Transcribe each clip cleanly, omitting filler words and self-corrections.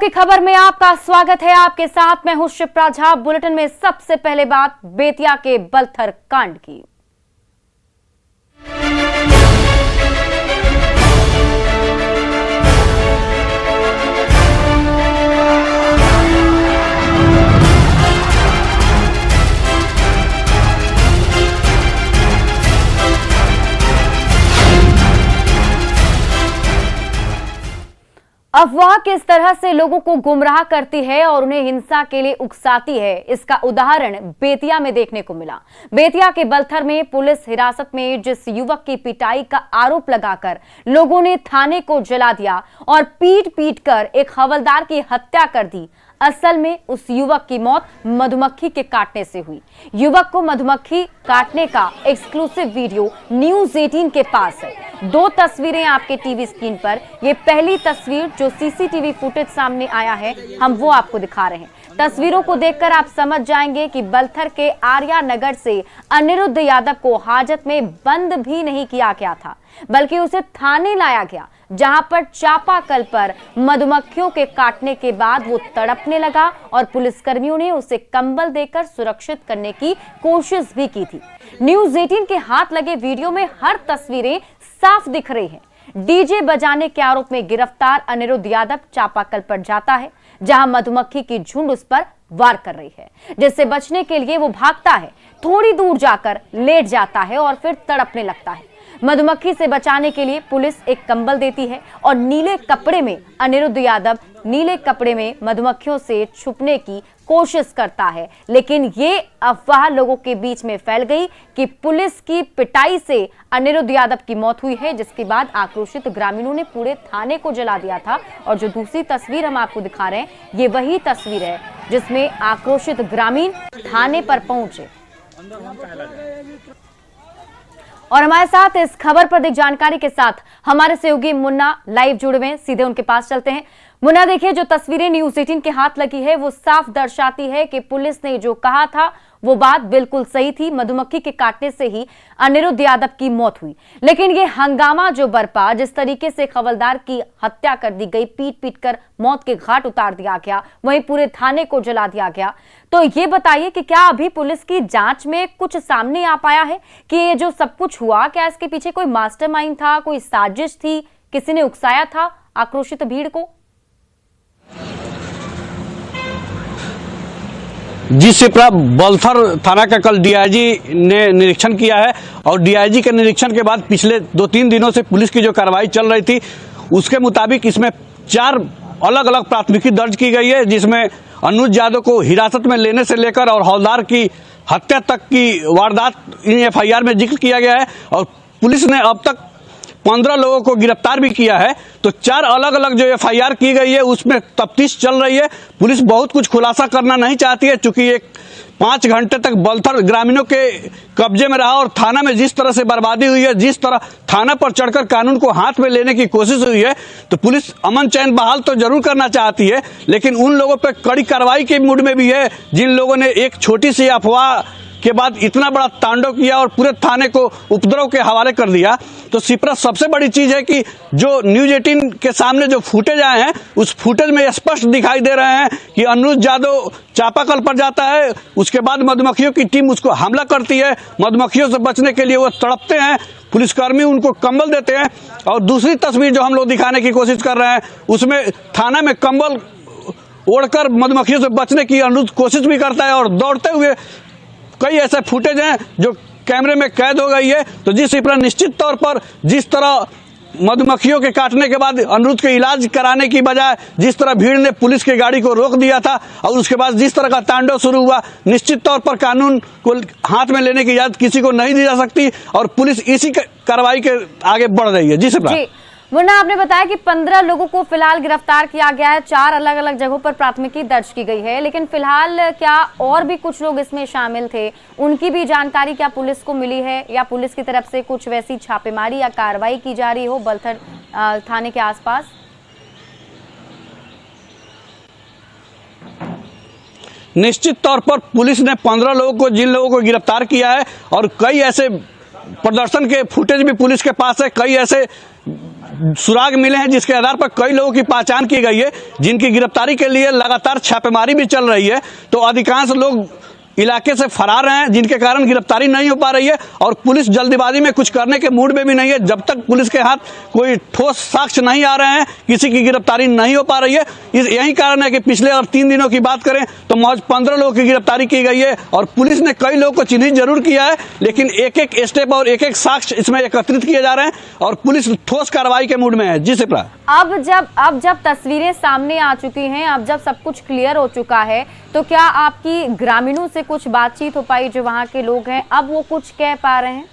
की खबर में आपका स्वागत है। आपके साथ मैं हूं शिप्रा झा। बुलेटिन में सबसे पहले बात बेतिया के बलथर कांड की। अफवाह किस तरह से लोगों को गुमराह करती है और उन्हें हिंसा के लिए उकसाती है, इसका उदाहरण बेतिया में देखने को मिला। बेतिया के बलथर में पुलिस हिरासत में जिस युवक की पिटाई का आरोप लगाकर लोगों ने थाने को जला दिया और पीट कर एक हवलदार की हत्या कर दी, असल में उस युवक की मौत मधुमक्खी के काटने से हुई। युवक को मधुमक्खी काटने का एक्सक्लूसिव वीडियो न्यूज़ 18 के पास है। दो तस्वीरें आपके टीवी स्क्रीन पर। ये पहली तस्वीर जो सीसीटीवी फुटेज सामने आया है, हम वो आपको दिखा रहे हैं। तस्वीरों को देखकर आप समझ जाएंगे कि बलथर के आर्या नगर से अनिरुद्ध यादव को हाजत में बंद भी नहीं किया गया था, बल्कि उसे थाने लाया गया, जहां पर चापाकल पर मधुमक्खियों के काटने के बाद वो तड़पने लगा और पुलिसकर्मियों ने उसे कंबल देकर सुरक्षित करने की कोशिश भी की थी। न्यूज़ 18 के हाथ लगे वीडियो में हर तस्वीरें साफ दिख रही हैं। डीजे बजाने के आरोप में गिरफ्तार अनिरुद्ध यादव चापाकल पर जाता है, जहां मधुमक्खी की झुंड उस पर वार कर रही है, जिससे बचने के लिए वो भागता है, थोड़ी दूर जाकर लेट जाता है और फिर तड़पने लगता है। मधुमक्खी से बचाने के लिए पुलिस एक कंबल देती है और नीले कपड़े में अनिरुद्ध यादव नीले कपड़े में मधुमक्खियों से छुपने की कोशिश करता है। लेकिन ये अफवाह लोगों के बीच में फैल गई कि पुलिस की पिटाई से अनिरुद्ध यादव की मौत हुई है, जिसके बाद आक्रोशित ग्रामीणों ने पूरे थाने को जला दिया था। और जो दूसरी तस्वीर हम आपको दिखा रहे हैं, ये वही तस्वीर है जिसमें आक्रोशित ग्रामीण थाने पर पहुंचे। और हमारे साथ इस खबर पर अधिक जानकारी के साथ हमारे सहयोगी मुन्ना लाइव जुड़े हुए हैं, सीधे उनके पास चलते हैं। मुन्ना, देखिए, जो तस्वीरें न्यूज़ 18 के हाथ लगी है वो साफ दर्शाती है कि पुलिस ने जो कहा था वो बात बिल्कुल सही थी। मधुमक्खी के काटने से ही अनिरुद्ध यादव की मौत हुई। लेकिन ये हंगामा जो बरपा, जिस तरीके से हवलदार की हत्या कर दी गई, पीट कर मौत के घाट उतार दिया गया, वहीं पूरे थाने को जला दिया गया, तो ये बताइए कि क्या अभी पुलिस की जांच में कुछ सामने आ पाया है कि ये जो सब कुछ हुआ, क्या इसके पीछे कोई मास्टरमाइंड था, कोई साजिश थी, किसी ने उकसाया था आक्रोशित भीड़ को? जी शिप्रा, बलथर थाना का कल डीआईजी ने निरीक्षण किया है और डीआईजी के निरीक्षण के बाद पिछले 2-3 दिनों से पुलिस की जो कार्रवाई चल रही थी उसके मुताबिक इसमें 4 अलग अलग प्राथमिकी दर्ज की गई है, जिसमें अनुज यादव को हिरासत में लेने से लेकर और हवलदार की हत्या तक की वारदात इन एफआईआर में जिक्र किया गया है। और पुलिस ने अब तक 15 लोगों को गिरफ्तार भी किया है। तो 4 अलग अलग जो एफआईआर की गई है उसमें तफ्तीश चल रही है। पुलिस बहुत कुछ खुलासा करना नहीं चाहती है, चूंकि एक 5 घंटे तक बलथर ग्रामीणों के कब्जे में रहा और थाना में जिस तरह से बर्बादी हुई है, जिस तरह थाना पर चढ़कर कानून को हाथ में लेने की कोशिश हुई है, तो पुलिस अमन चैन बहाल तो जरूर करना चाहती है, लेकिन उन लोगों पर कड़ी कार्रवाई के मूड में भी है जिन लोगों ने एक छोटी सी अफवाह के बाद इतना बड़ा तांडव किया और पूरे थाने को उपद्रव के हवाले कर दिया। तो शिप्रा, सबसे बड़ी चीज है कि जो न्यूज़ 18 के सामने जो फुटेज आए हैं उस फुटेज में स्पष्ट दिखाई दे रहे हैं कि अनुज यादव चापाकल पर जाता है, उसके बाद मधुमक्खियों की टीम उसको हमला करती है, मधुमक्खियों से बचने के लिए वो तड़पते हैं, पुलिसकर्मी उनको कंबल देते हैं। और दूसरी तस्वीर जो हम लोग दिखाने की कोशिश कर रहे हैं उसमें थाना में कंबल ओढ़कर मधुमक्खियों से बचने की अनुज कोशिश भी करता है और दौड़ते हुए कई ऐसे फुटेज हैं जो कैमरे में कैद हो गई है। तो जी शिप्रा, निश्चित तौर पर जिस तरह मधुमक्खियों के काटने के बाद अनिरुद्ध के इलाज कराने की बजाय जिस तरह भीड़ ने पुलिस की गाड़ी को रोक दिया था और उसके बाद जिस तरह का तांडव शुरू हुआ, निश्चित तौर पर कानून को हाथ में लेने की इजाजत किसी को नहीं दी जा सकती और पुलिस इसी कार्रवाई के आगे बढ़ रही है। जी शिप्रा। मुन्ना, आपने बताया कि 15 लोगों को फिलहाल गिरफ्तार किया गया है, 4 अलग अलग जगहों पर प्राथमिकी दर्ज की गई है, लेकिन फिलहाल क्या और भी कुछ लोग इसमें शामिल थे, उनकी भी जानकारी क्या पुलिस को मिली है, या पुलिस की तरफ से कुछ वैसी छापेमारी या कार्रवाई की जा रही हो बलथर थाने के आसपास? निश्चित तौर पर पुलिस ने 15 लोगों को, जिन लोगों को गिरफ्तार किया है, और कई ऐसे प्रदर्शन के फुटेज भी पुलिस के पास है, कई ऐसे सुराग मिले हैं, जिसके आधार पर कई लोगों की पहचान की गई है, जिनकी गिरफ्तारी के लिए लगातार छापेमारी भी चल रही है। तो अधिकांश लोग इलाके से फरार हैं, जिनके कारण गिरफ्तारी नहीं हो पा रही है और पुलिस जल्दबाजी में कुछ करने के मूड में भी नहीं है। जब तक पुलिस के हाथ कोई ठोस साक्ष्य नहीं आ रहे हैं, किसी की गिरफ्तारी नहीं हो पा रही है। यही कारण है कि पिछले अगर 3 दिनों की बात करें तो महज 15 लोगों की गिरफ्तारी की गई है और पुलिस ने कई लोगों को चिन्हित जरूर किया है, लेकिन एक एक स्टेप और एक एक साक्ष्य इसमें एकत्रित किए जा रहे हैं और पुलिस ठोस कार्रवाई के मूड में है। जी शिप्रा, अब जब तस्वीरें सामने आ चुकी हैं, अब जब सब कुछ क्लियर हो चुका है, तो क्या आपकी ग्रामीणों से कुछ बातचीत हो पाई? जो वहां के लोग हैं, अब वो कुछ कह पा रहे हैं?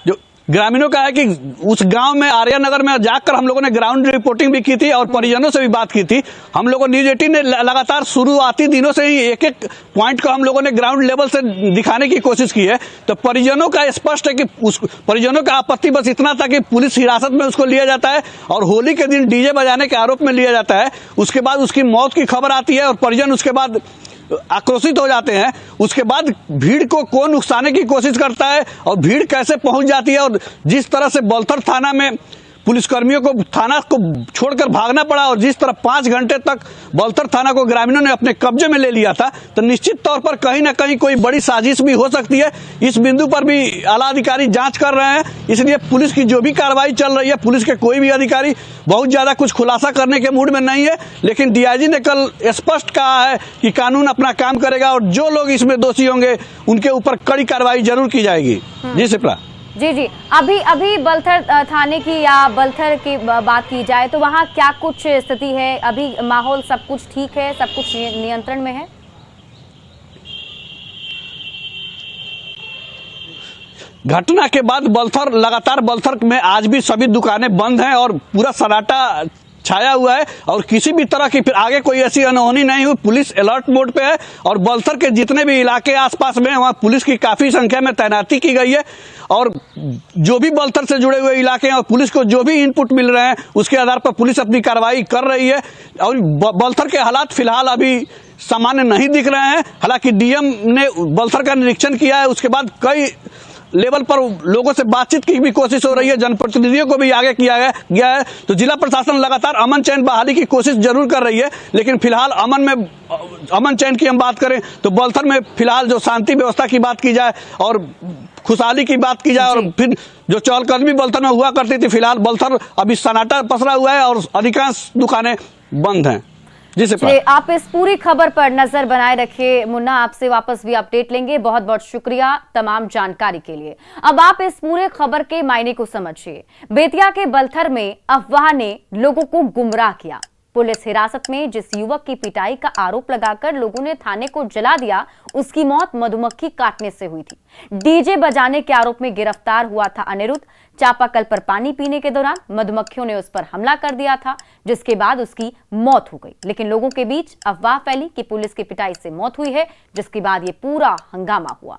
जो ग्रामीणों का है कि उस गांव में आर्या नगर में जाकर हम लोगों ने ग्राउंड रिपोर्टिंग भी की थी और परिजनों से भी बात की थी। हम लोगों न्यूज 18 ने लगातार शुरुआती दिनों से ही एक एक पॉइंट को हम लोगों ने ग्राउंड लेवल से दिखाने की कोशिश की है। तो परिजनों का स्पष्ट है कि परिजनों का आपत्ति बस इतना था कि पुलिस हिरासत में उसको लिया जाता है और होली के दिन डीजे बजाने के आरोप में लिया जाता है। उसके बाद उसकी मौत की खबर आती है और परिजन उसके बाद आक्रोशित हो जाते हैं। उसके बाद भीड़ को कौन उकसाने की कोशिश करता है और भीड़ कैसे पहुंच जाती है और जिस तरह से बलथर थाना में पुलिसकर्मियों को थाना को छोड़कर भागना पड़ा और जिस तरह 5 घंटे तक बलथर थाना को ग्रामीणों ने अपने कब्जे में ले लिया था, तो निश्चित तौर पर कहीं ना कहीं कोई बड़ी साजिश भी हो सकती है। इस बिंदु पर भी आला अधिकारी जांच कर रहे हैं, इसलिए पुलिस की जो भी कार्रवाई चल रही है, पुलिस के कोई भी अधिकारी बहुत ज्यादा कुछ खुलासा करने के मूड में नहीं है। लेकिन डीआईजी ने कल स्पष्ट कहा है कि कानून अपना काम करेगा और जो लोग इसमें दोषी होंगे उनके ऊपर कड़ी कार्रवाई जरूर की जाएगी। जी शिप्रा। जी, अभी बलथर थाने की या बलथर की बात की जाए तो वहाँ क्या कुछ स्थिति है? अभी माहौल सब कुछ ठीक है, सब कुछ नियंत्रण में है? घटना के बाद लगातार बलथर में आज भी सभी दुकानें बंद हैं और पूरा सन्नाटा छाया हुआ है और किसी भी तरह की फिर आगे कोई ऐसी अनहोनी नहीं हुई। पुलिस अलर्ट मोड पे है और बलथर के जितने भी इलाके आसपास में वहाँ पुलिस की काफी संख्या में तैनाती की गई है और जो भी बलथर से जुड़े हुए इलाके हैं और पुलिस को जो भी इनपुट मिल रहे हैं उसके आधार पर पुलिस अपनी कार्रवाई कर रही है। और बलथर के हालात फिलहाल अभी सामान्य नहीं दिख रहे हैं। हालांकि डीएम ने बलथर का निरीक्षण किया है, उसके बाद कई लेवल पर लोगों से बातचीत की भी कोशिश हो रही है, जनप्रतिनिधियों को भी आगे किया गया है। तो जिला प्रशासन लगातार अमन चैन बहाली की कोशिश जरूर कर रही है, लेकिन फिलहाल अमन चैन की हम बात करें तो बलथर में फिलहाल जो शांति व्यवस्था की बात की जाए और खुशहाली की बात की जाए और फिर जो चहलकदमी बलथर में हुआ करती थी, फिलहाल बलथर अभी सन्नाटा पसरा हुआ है और अधिकांश दुकानें बंद हैं। जी आप इस पूरी खबर पर नजर बनाए रखिए। मुन्ना, आपसे वापस भी अपडेट लेंगे। बहुत बहुत शुक्रिया तमाम जानकारी के लिए। अब आप इस पूरे खबर के मायने को समझिए। बेतिया के बलथर में अफवाह ने लोगों को गुमराह किया। पुलिस हिरासत में जिस युवक की पिटाई का आरोप लगाकर लोगों ने थाने को जला दिया, उसकी मौत मधुमक्खी काटने से हुई थी। डीजे बजाने के आरोप में गिरफ्तार हुआ था अनिरुद्ध। चापाकल पर पानी पीने के दौरान मधुमक्खियों ने उस पर हमला कर दिया था, जिसके बाद उसकी मौत हो गई। लेकिन लोगों के बीच अफवाह फैली कि पुलिस की पिटाई से मौत हुई है, जिसके बाद ये पूरा हंगामा हुआ।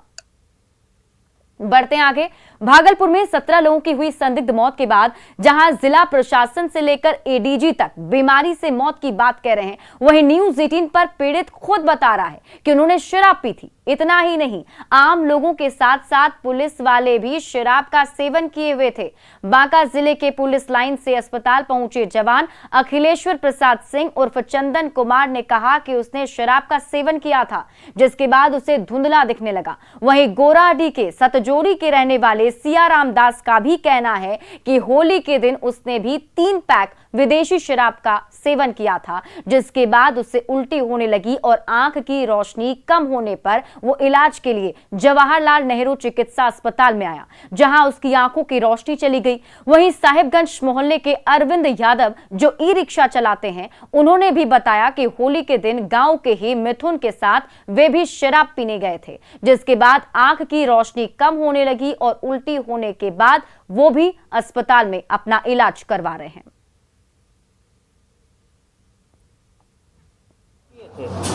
बढ़ते हैं आगे। भागलपुर में 17 लोगों की हुई संदिग्ध मौत के बाद जहां जिला प्रशासन से लेकर एडीजी तक बीमारी से मौत की बात कह रहे हैं, वहीं न्यूज 18 पर पीड़ित खुद बता रहा है कि उन्होंने शराब पी थी। इतना ही नहीं, आम लोगों के साथ साथ पुलिस वाले भी शराब का सेवन किए हुए थे। बांका जिले के पुलिस लाइन से अस्पताल पहुंचे जवान अखिलेश्वर प्रसाद सिंह उर्फ चंदन कुमार ने कहा कि उसने शराब का सेवन किया था, जिसके बाद उसे धुंधला दिखने लगा। वहीं गोराडीह के सतजोरी के रहने वाले सियाराम दास का भी कहना है कि होली के दिन उसने भी 3 पैक विदेशी शराब का सेवन किया था, जिसके बाद उसे उल्टी होने लगी और आंख की रोशनी कम होने पर वो इलाज के लिए जवाहरलाल नेहरू चिकित्सा अस्पताल में आया, जहां उसकी आंखों की रोशनी चली गई। वहीं साहिबगंज मोहल्ले के अरविंद यादव जो ई रिक्शा चलाते हैं, उन्होंने भी बताया कि होली के दिन गांव के ही मिथुन के साथ वे भी शराब पीने गए थे, जिसके बाद आंख की रोशनी कम होने लगी और उल्टी होने के बाद वो भी अस्पताल में अपना इलाज करवा रहे हैं।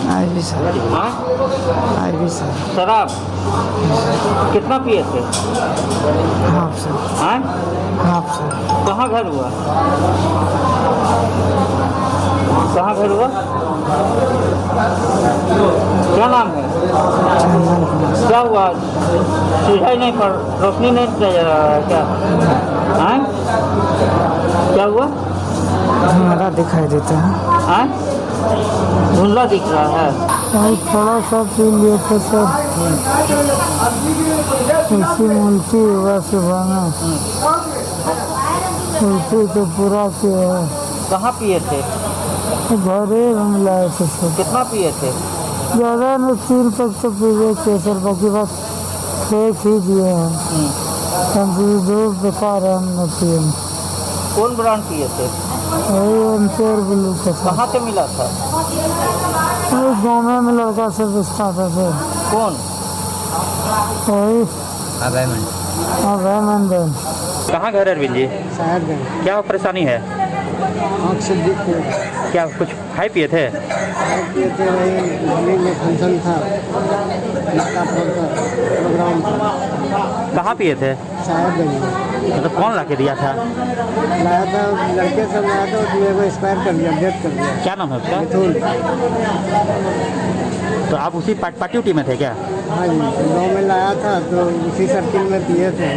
आज भी सर शराब कितना पिए थे? Half sir. हाँ? Half sir. कहाँ घर हुआ? कहाँ घर हुआ? क्या नाम है? क्या हुआ? सीधा ही नहीं पर रोशनी नहीं क्या? हाँ? क्या हुआ? हमारा दिखाई देता है। हाँ? धुंधला दिख रहा है। और थोड़ा सा पी लिए थे सर, इसी उल्टी हुआ सुबह में, उल्टी तो पूरा किया है। कहाँ पिए थे? घरे हम लाए थे सर। कितना पिए थे? ज़्यादा नहीं, 3 तक तो पीवे थे सर, बाकी बस फेंक ही दिए हैं। हम दो बेकार है, हमने पिए। कौन ब्रांड पिए थे? वही एम्पेयर ब्लू का था। कहाँ से मिला था? वही गाँव में लड़का सब बेचता था सर। कौन? वही अभय मंडल। कहाँ घर है अरविंद जी? साहेबगंज। क्या परेशानी है? आँख से दिख रही। क्या कुछ खाए पिए थे? ये तो वही दिल्ली में फंक्शन था, इसका प्रोग्राम था। कहाँ पिए थे? साहेबगंज में मतलब कौन ला के दिया था? लाया था, लड़के सब लाया था, उसमें वो एक्सपायर कर दिया, डेथ कर दिया। क्या नाम है उसका? मिथुन। तो आप उसी पार्टी उटी में थे क्या? हाँ जी, गाँव में लाया था तो उसी सर्किल में पिए थे।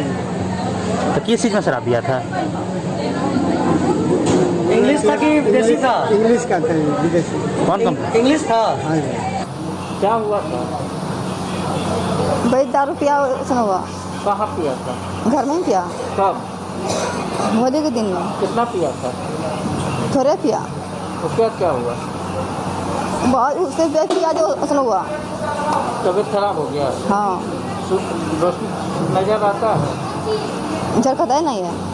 तो किस चीज़ में शराब दिया था? इंग्लिश था कि विदेशी था? इंग्लिश का था, विदेशी। कौन कंपनी? इंग्लिश था। हाँ जी। क्या हुआ था? भाई दारू पिया सुना हुआ, कहाँ पिया था? घर में ही पिया, कब? होली के दिन में कितना पिया था? थोड़े पिया, उसके बाद क्या हुआ? बहुत उससे बेच पिया जो सुना हुआ। तबीयत खराब हो गया? हाँ, रोशनी नजर आता है? झरकता है नहीं है।